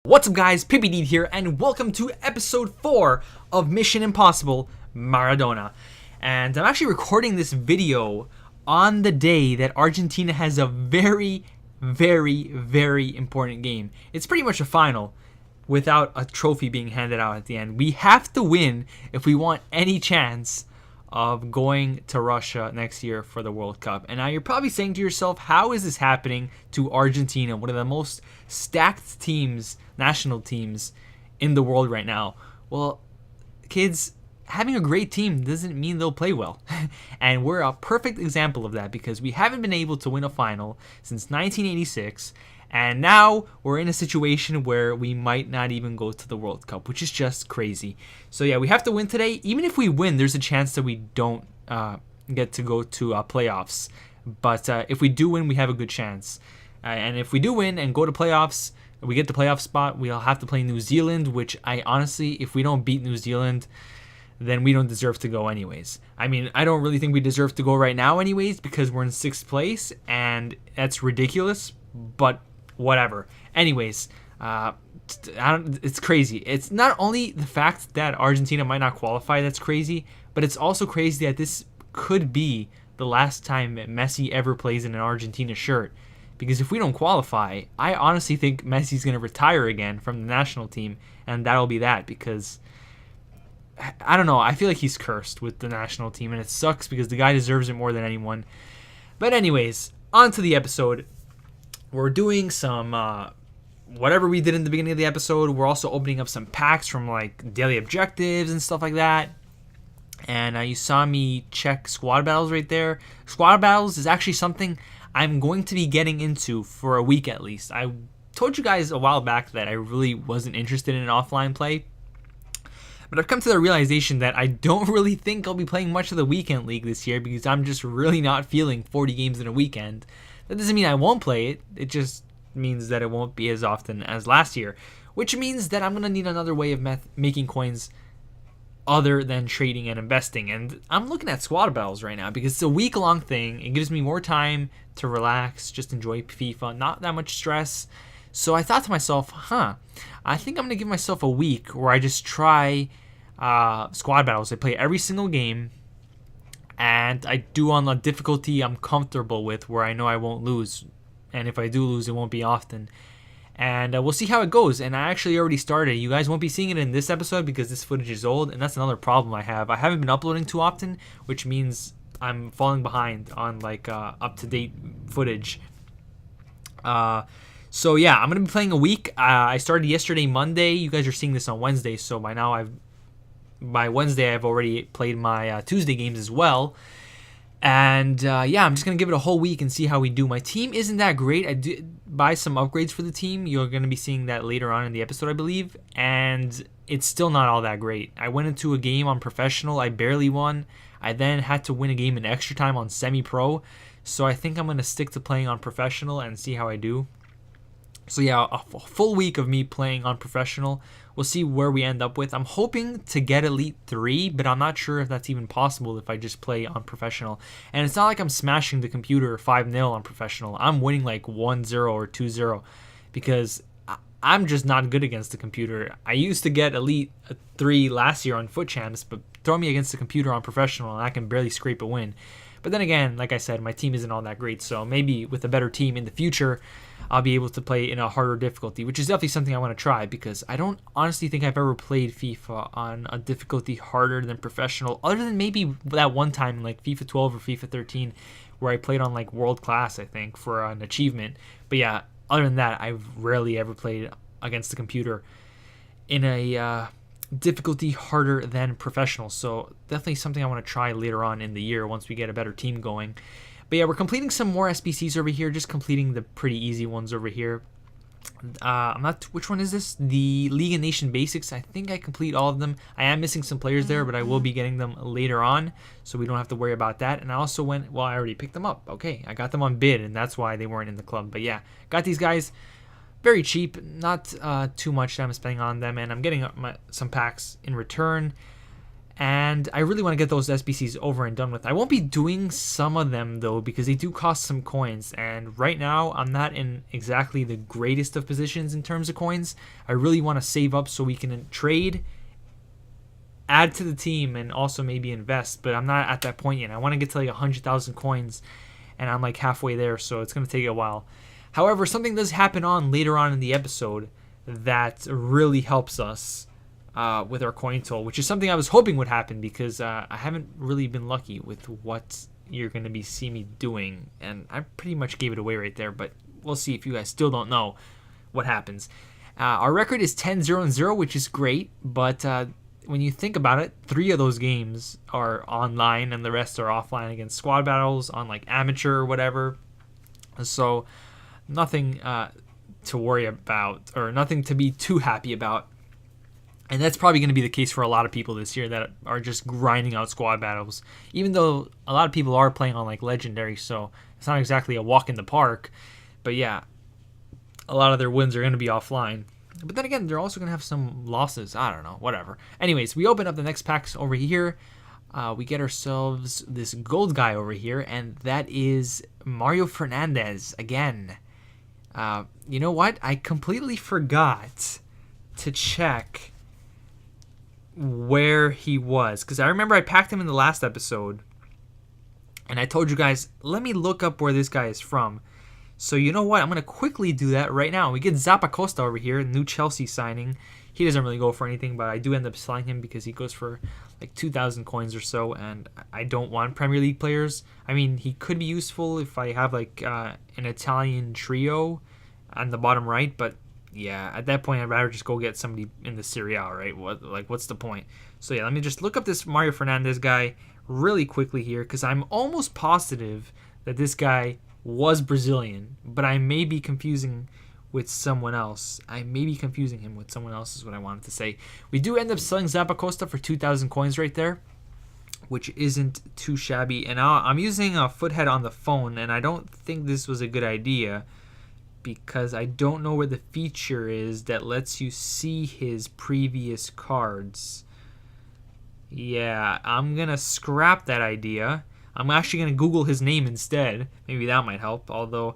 What's up guys, PPD here, and welcome to episode 4 of Mission Impossible Maradona. And I'm actually recording this video on the day that Argentina has a very important game. It's pretty much a final without a trophy being handed out at the end. We have to win if we want any chance of going to Russia next year for the World Cup. And now you're probably saying to yourself, how is this happening to Argentina, one of the most stacked teams, national teams in the world right now? Well, kids, having a great team doesn't mean they'll play well. And we're a perfect example of that because we haven't been able to win a final since 1986. And now we're in a situation where we might not even go to the World Cup, which is just crazy. So yeah, we have to win today. Even if we win, there's a chance that we don't get to go to playoffs. But if we do win, we have a good chance. And if we do win and go to playoffs, we get the playoff spot, we'll have to play New Zealand, which I honestly, if we don't beat New Zealand, then we don't deserve to go anyways. I mean, I don't really think we deserve to go right now anyways because we're in 6th place, and that's ridiculous, but whatever. Anyways, it's crazy. It's not only the fact that Argentina might not qualify that's crazy, but it's also crazy that this could be the last time Messi ever plays in an Argentina shirt. Because if we don't qualify, I honestly think Messi's going to retire again from the national team, and that'll be that. Because I don't know, I feel like he's cursed with the national team, and it sucks because the guy deserves it more than anyone. But anyways, on to the episode. We're doing some whatever we did in the beginning of the episode. We're also opening up some packs from like daily objectives and stuff like that. And you saw me check squad battles right there. Squad battles is actually something I'm going to be getting into for a week at least. I told you guys a while back that I really wasn't interested in offline play. But I've come to the realization that I don't really think I'll be playing much of the weekend league this year because I'm just really not feeling 40 games in a weekend. That doesn't mean I won't play it. It just means that it won't be as often as last year, which means that I'm going to need another way of making coins other than trading and investing. And I'm looking at squad battles right now because it's a week-long thing. It gives me more time to relax, just enjoy FIFA, not that much stress. So I thought to myself, I think I'm going to give myself a week where I just try squad battles. I play every single game, and I do on the difficulty I'm comfortable with, where I know I won't lose. And if I do lose, it won't be often. And we'll see how it goes. And I actually already started. You guys won't be seeing it in this episode because this footage is old, and that's another problem I have. I haven't been uploading too often, which means I'm falling behind on like up-to-date footage. So yeah, I'm gonna be playing a week. I started yesterday, Monday. You guys are seeing this on Wednesday, so by Wednesday I've already played my Tuesday games as well. And yeah, I'm just going to give it a whole week and see how we do. My team isn't that great. I did buy some upgrades for the team. You're going to be seeing that later on in the episode, I believe. And it's still not all that great. I went into a game on professional. I barely won. I then had to win a game in extra time on semi-pro. So I think I'm going to stick to playing on professional and see how I do. So yeah, a full week of me playing on professional. We'll see where we end up with. I'm hoping to get Elite 3, but I'm not sure if that's even possible if I just play on professional. And it's not like I'm smashing the computer 5-0 on professional. I'm winning like 1-0 or 2-0 because I'm just not good against the computer. I used to get Elite 3 last year on Foot Champs, but throw me against the computer on professional and I can barely scrape a win. But then again, like I said, my team isn't all that great, so maybe with a better team in the future, I'll be able to play in a harder difficulty, which is definitely something I want to try because I don't honestly think I've ever played FIFA on a difficulty harder than professional, other than maybe that one time in like FIFA 12 or FIFA 13 where I played on like world class, I think, for an achievement. But yeah, other than that, I've rarely ever played against the computer in a difficulty harder than professional. So definitely something I want to try later on in the year once we get a better team going. But yeah, we're completing some more SBCs over here, just completing the pretty easy ones over here. Which one is this? The League and Nation Basics. I think I complete all of them. I am missing some players there, but I will be getting them later on, so we don't have to worry about that. And I also I already picked them up. Okay, I got them on bid, and that's why they weren't in the club. But yeah, got these guys very cheap, not too much that I'm spending on them, and I'm getting some packs in return. And I really want to get those SBCs over and done with. I won't be doing some of them though because they do cost some coins. And right now I'm not in exactly the greatest of positions in terms of coins. I really want to save up so we can trade, add to the team, and also maybe invest. But I'm not at that point yet. I want to get to like 100,000 coins, and I'm like halfway there, so it's going to take a while. However, something does happen later on in the episode that really helps us with our coin toll, which is something I was hoping would happen because I haven't really been lucky with what you're going to be see me doing, and I pretty much gave it away right there, but we'll see if you guys still don't know what happens. Our record is 10-0-0, which is great, but when you think about it, 3 of those games are online and the rest are offline against squad battles on like amateur or whatever, so nothing to worry about or nothing to be too happy about. And that's probably going to be the case for a lot of people this year that are just grinding out squad battles. Even though a lot of people are playing on like legendary, so it's not exactly a walk in the park. But yeah, a lot of their wins are going to be offline. But then again, they're also going to have some losses. I don't know, whatever. Anyways, we open up the next packs over here. We get ourselves this gold guy over here, and that is Mario Fernandez again. You know what? I completely forgot to check where he was, because I remember I packed him in the last episode and I told you guys, let me look up where this guy is from. So you know what, I'm going to quickly do that right now. We get Zappacosta over here, new Chelsea signing. He doesn't really go for anything, but I do end up selling him because he goes for like 2,000 coins or so, and I don't want Premier League players. I mean, he could be useful if I have like an Italian trio on the bottom right, but yeah, at that point, I'd rather just go get somebody in the Serie A, right? What's the point? So yeah, let me just look up this Mario Fernandez guy really quickly here, because I'm almost positive that this guy was Brazilian, but I may be confusing with someone else. I may be confusing him with someone else is what I wanted to say. We do end up selling Zappacosta for 2,000 coins right there, which isn't too shabby. And I'm using a Foothead on the phone, and I don't think this was a good idea, because I don't know where the feature is that lets you see his previous cards. Yeah, I'm going to scrap that idea. I'm actually going to Google his name instead. Maybe that might help, although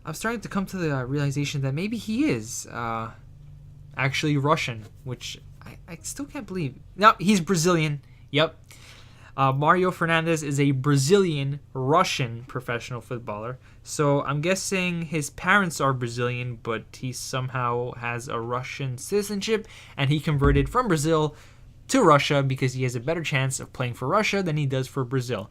I'm starting to come to the realization that maybe he is actually Russian, which I still can't believe. No, he's Brazilian. Yep. Mario Fernandez is a Brazilian-Russian professional footballer. So I'm guessing his parents are Brazilian, but he somehow has a Russian citizenship, and he converted from Brazil to Russia because he has a better chance of playing for Russia than he does for Brazil.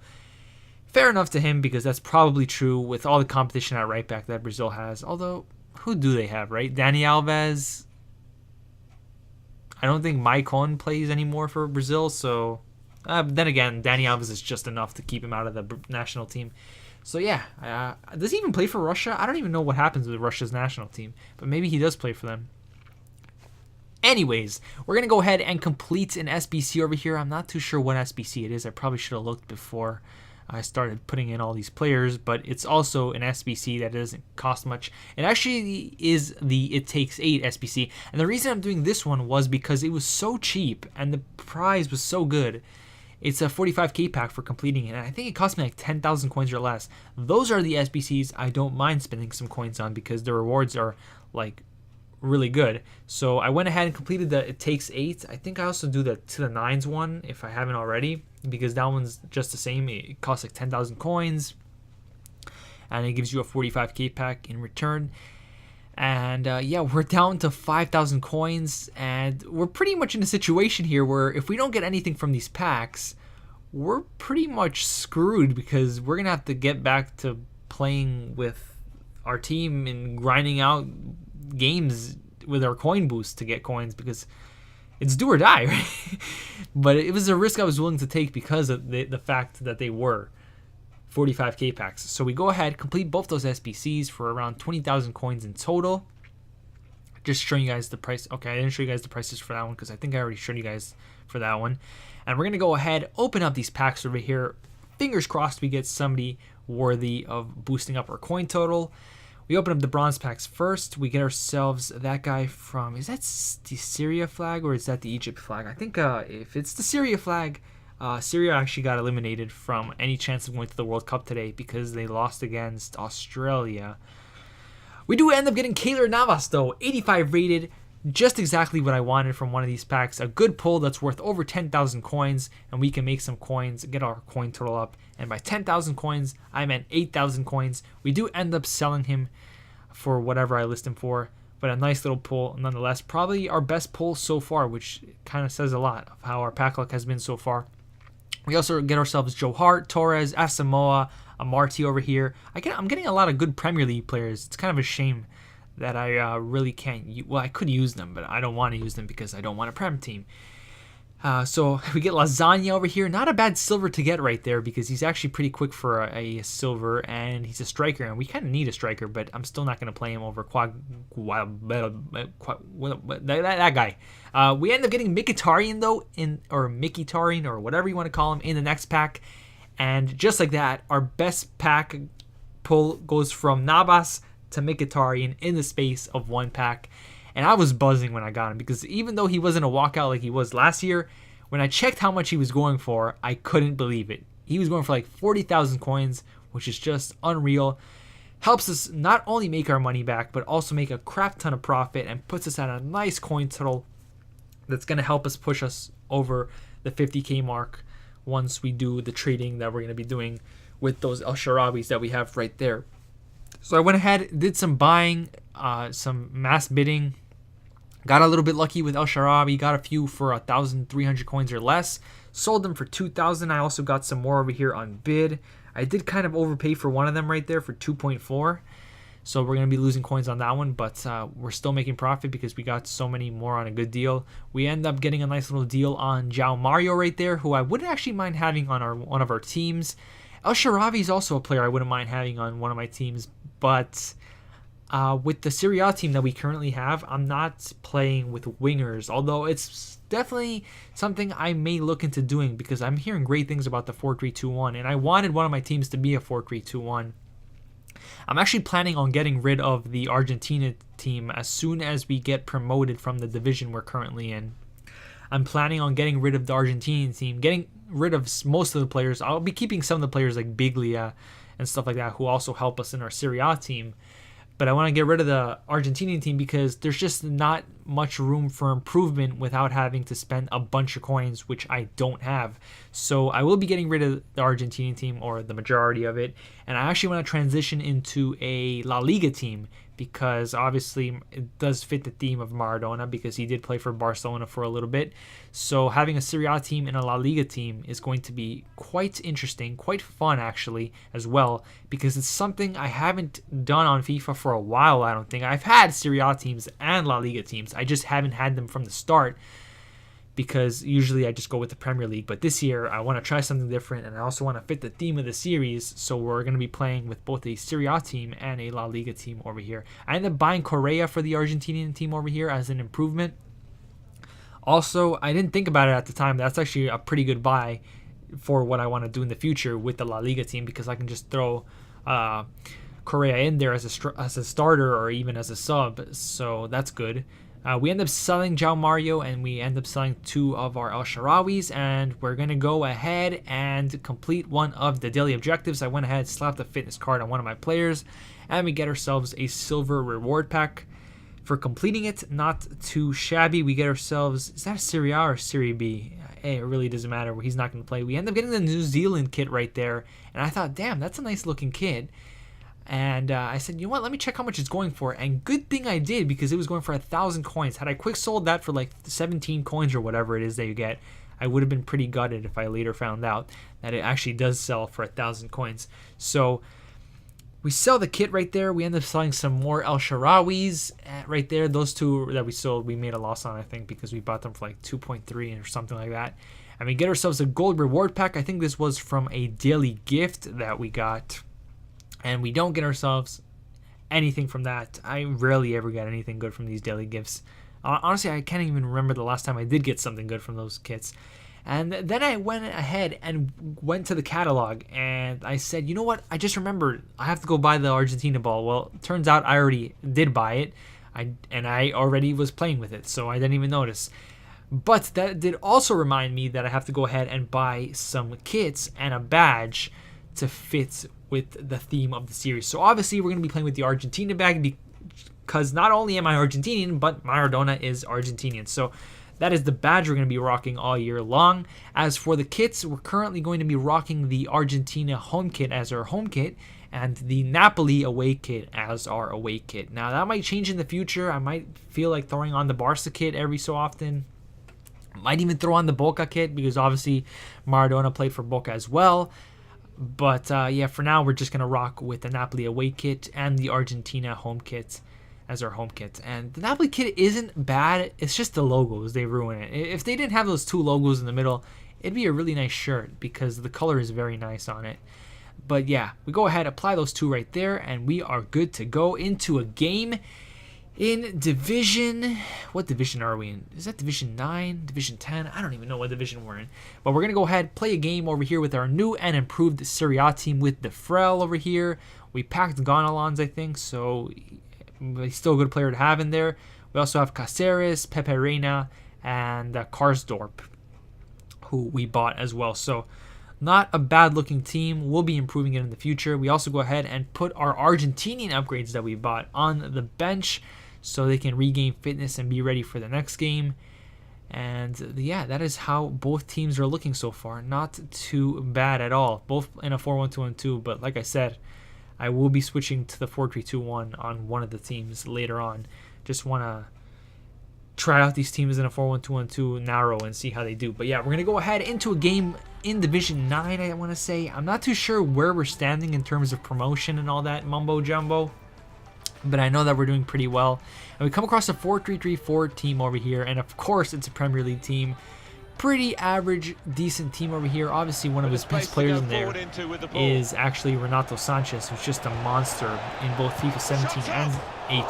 Fair enough to him, because that's probably true with all the competition at right back that Brazil has. Although, who do they have, right? Dani Alves. I don't think Maicon plays anymore for Brazil, so... then again, Dani Alves is just enough to keep him out of the national team. So yeah, does he even play for Russia? I don't even know what happens with Russia's national team, but maybe he does play for them. Anyways, we're going to go ahead and complete an SBC over here. I'm not too sure what SBC it is. I probably should have looked before I started putting in all these players, but it's also an SBC that doesn't cost much. It actually is the It Takes 8 SBC, and the reason I'm doing this one was because it was so cheap and the prize was so good. It's a 45k pack for completing it, and I think it cost me like 10,000 coins or less. Those are the SBCs I don't mind spending some coins on because the rewards are like really good. So I went ahead and completed the It Takes 8. I think I also do the To the Nines one if I haven't already, because that one's just the same. It costs like 10,000 coins, and it gives you a 45k pack in return. And yeah, we're down to 5,000 coins, and we're pretty much in a situation here where if we don't get anything from these packs, we're pretty much screwed, because we're going to have to get back to playing with our team and grinding out games with our coin boost to get coins, because it's do or die, right? But it was a risk I was willing to take because of the fact that they were 45k packs. So we go ahead, complete both those SBCs for around 20,000 coins in total. Just showing you guys the price. Okay, I didn't show you guys the prices for that one because I think I already showed you guys for that one. And we're going to go ahead, open up these packs over here. Fingers crossed we get somebody worthy of boosting up our coin total. We open up the bronze packs first. We get ourselves that guy from, is that the Syria flag or is that the Egypt flag? I think if it's the Syria flag, Syria actually got eliminated from any chance of going to the World Cup today because they lost against Australia. We do end up getting Keylor Navas though, 85 rated. Just exactly what I wanted from one of these packs. A good pull that's worth over 10,000 coins, and we can make some coins, get our coin total up. And by 10,000 coins, I meant 8,000 coins. We do end up selling him for whatever I list him for, but a nice little pull nonetheless. Probably our best pull so far, which kind of says a lot of how our pack luck has been so far. We also get ourselves Joe Hart, Torres, Asamoah, Amarty over here. I'm getting a lot of good Premier League players. It's kind of a shame that I really can't. Well, I could use them, but I don't want to use them because I don't want a Prem team. So we get Lasagna over here. Not a bad silver to get right there because he's actually pretty quick for a silver, and he's a striker, and we kind of need a striker, but I'm still not going to play him over that guy. We end up getting Mkhitaryan though, or Mkhitaryan or whatever you want to call him, in the next pack, and just like that, our best pack pull goes from Navas to Mkhitaryan in the space of one pack. And I was buzzing when I got him because even though he wasn't a walkout like he was last year, when I checked how much he was going for, I couldn't believe it. He was going for like 40,000 coins, which is just unreal. Helps us not only make our money back, but also make a crap ton of profit and puts us at a nice coin total that's going to help us push us over the 50k mark once we do the trading that we're going to be doing with those El Shaarawyis that we have right there. So I went ahead, did some buying, some mass bidding, got a little bit lucky with El Shaarawy, got a few for 1,300 coins or less, sold them for 2,000. I also got some more over here on bid. I did kind of overpay for one of them right there for 2.4. So we're going to be losing coins on that one, but we're still making profit because we got so many more on a good deal. We end up getting a nice little deal on João Mario right there, who I wouldn't actually mind having on one of our teams. El Shaarawy is also a player I wouldn't mind having on one of my teams, but with the Serie A team that we currently have, I'm not playing with wingers, although it's definitely something I may look into doing because I'm hearing great things about the 4-3-2-1, and I wanted one of my teams to be a 4-3-2-1. I'm actually planning on getting rid of the Argentina team as soon as we get promoted from the division we're currently in. I'm planning on getting rid of the Argentinian team, getting rid of most of the players. I'll be keeping some of the players like Biglia and stuff like that who also help us in our Serie A team. But I want to get rid of the Argentinian team because there's just not much room for improvement without having to spend a bunch of coins, which I don't have. So I will be getting rid of the Argentinian team, or the majority of it. And I actually want to transition into a La Liga team because obviously it does fit the theme of Maradona because he did play for Barcelona for a little bit. So having a Serie A team and a La Liga team is going to be quite interesting, quite fun actually as well, because it's something I haven't done on FIFA for a while. I don't think I've had Serie A teams and La Liga teams. I just haven't had them from the start because usually I just go with the Premier League. But this year I want to try something different, and I also want to fit the theme of the series. So we're going to be playing with both a Serie A team and a La Liga team over here. I ended up buying Correa for the Argentinian team over here as an improvement. Also, I didn't think about it at the time. That's actually a pretty good buy for what I want to do in the future with the La Liga team because I can just throw Correa in there as a starter or even as a sub. So that's good. We end up selling João Mario, and we end up selling two of our El Shaarawyis, and we're going to go ahead and complete one of the daily objectives. I went ahead, slapped a fitness card on one of my players, and we get ourselves a silver reward pack for completing it. Not too shabby. We get ourselves, is that a Serie A or Serie B? Hey, it really doesn't matter. He's not going to play. We end up getting the New Zealand kit right there, and I thought, damn, that's a nice looking kit. And I said, you know what, let me check how much it's going for. And good thing I did because it was going for 1,000 coins. Had I quick sold that for like 17 coins or whatever it is that you get, I would have been pretty gutted if I later found out that it actually does sell for 1,000 coins. So we sell the kit right there. We end up selling some more El Shaarawyis right there. Those two that we sold, we made a loss on, I think, because we bought them for like 2.3 or something like that. And we get ourselves a gold reward pack. I think this was from a daily gift that we got. And we don't get ourselves anything from that. I rarely ever get anything good from these daily gifts. Honestly, I can't even remember the last time I did get something good from those kits. And then I went ahead and went to the catalog, and I said, you know what? I just remembered I have to go buy the Argentina ball. Well, it turns out I already did buy it, and I already was playing with it, so I didn't even notice. But that did also remind me that I have to go ahead and buy some kits and a badge to fit with the theme of the series. So obviously we're going to be playing with the Argentina bag because not only am I Argentinian, but Maradona is Argentinian. So that is the badge we're going to be rocking all year long. As for the kits, we're currently going to be rocking the Argentina home kit as our home kit and the Napoli away kit as our away kit. Now, that might change in the future. I might feel like throwing on the Barca kit every so often. Might even throw on the Boca kit because obviously Maradona played for Boca as well. But yeah, for now, we're just going to rock with the Napoli away kit and the Argentina home kit as our home kit. And the Napoli kit isn't bad. It's just the logos. They ruin it. If they didn't have those two logos in the middle, it'd be a really nice shirt because the color is very nice on it. But yeah, we go ahead, apply those two right there, and we are good to go into a game in Division... What division are we in? Is that Division 9? Division 10? I don't even know what division we're in. But we're going to go ahead, play a game over here with our new and improved Serie A team with the Frel over here. We packed Gonalons, I think, so... he's still a good player to have in there. We also have Caceres, Pepe Reina, and Karsdorp, who we bought as well. So not a bad looking team. We'll be improving it in the future. We also go ahead and put our Argentinian upgrades that we bought on the bench so they can regain fitness and be ready for the next game. And yeah, that is how both teams are looking so far. Not too bad at all. Both in a 4-1-2-1-2, but like I said, I will be switching to the 4-3-2-1 on one of the teams later on. Just want to try out these teams in a 4-1-2-1-2 narrow and see how they do. But yeah, we're going to go ahead into a game in Division 9, I want to say. I'm not too sure where we're standing in terms of promotion and all that mumbo-jumbo, but I know that we're doing pretty well. And we come across a 4-3-3-4 team over here, and of course it's a Premier League team. Pretty average, decent team over here. Obviously, one of his best players in there is actually Renato Sanchez, who's just a monster in both FIFA 17 and 18,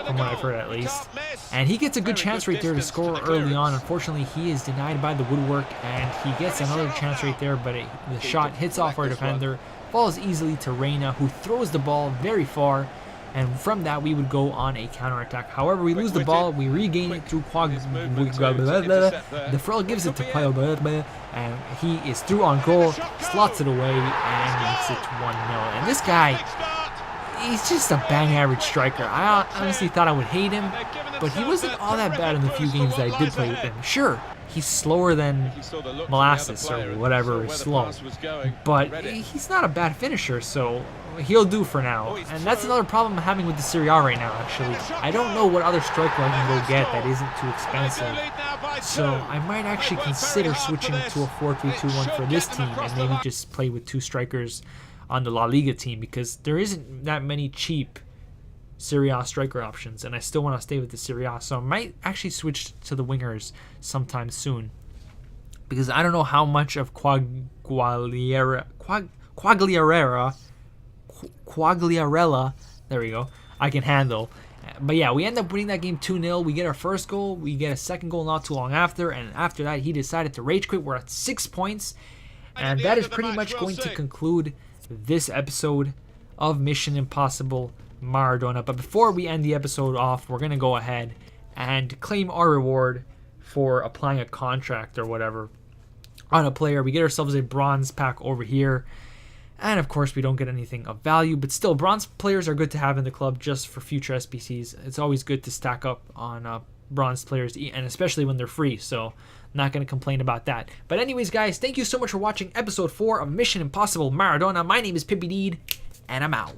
from what I've heard at least. And he gets a good chance right there to score early on. Unfortunately, he is denied by the woodwork, and he gets another chance right there, but the shot hits off our defender, falls easily to Reina, who throws the ball very far. And from that, we would go on a counterattack. However, we lose the ball. We regain it through Quag. The Frel gives it to Quag, and he is through on goal, slots it away, and makes it 1-0. And this guy, he's just a bang average striker. I honestly thought I would hate him, but he wasn't all that bad in the few games that I did play with him. Sure, he's slower than molasses or whatever is slow, but he's not a bad finisher, so he'll do for now. And that's another problem I'm having with the Serie A right now, actually. I don't know what other striker I can go get that isn't too expensive. So I might actually consider switching to a 4-3-2-1 for this team and maybe just play with two strikers on the La Liga team, because there isn't that many cheap Serie A striker options, and I still want to stay with the Serie A. So I might actually switch to the wingers sometime soon, because I don't know how much of Quagliarella, there we go, I can handle. But yeah, we end up winning that game 2-0. We get our first goal. We get a second goal not too long after. And after that, he decided to rage quit. We're at 6 points. And that is pretty much going to conclude this episode of Mission Impossible Maradona. But before we end the episode off, we're going to go ahead and claim our reward for applying a contract or whatever on a player. We get ourselves a bronze pack over here. And of course, we don't get anything of value, but still, bronze players are good to have in the club just for future SBCs. It's always good to stack up on bronze players, and especially when they're free, so not going to complain about that. But anyways, guys, thank you so much for watching episode 4 of Mission Impossible Maradona. My name is Pippi Deed, and I'm out.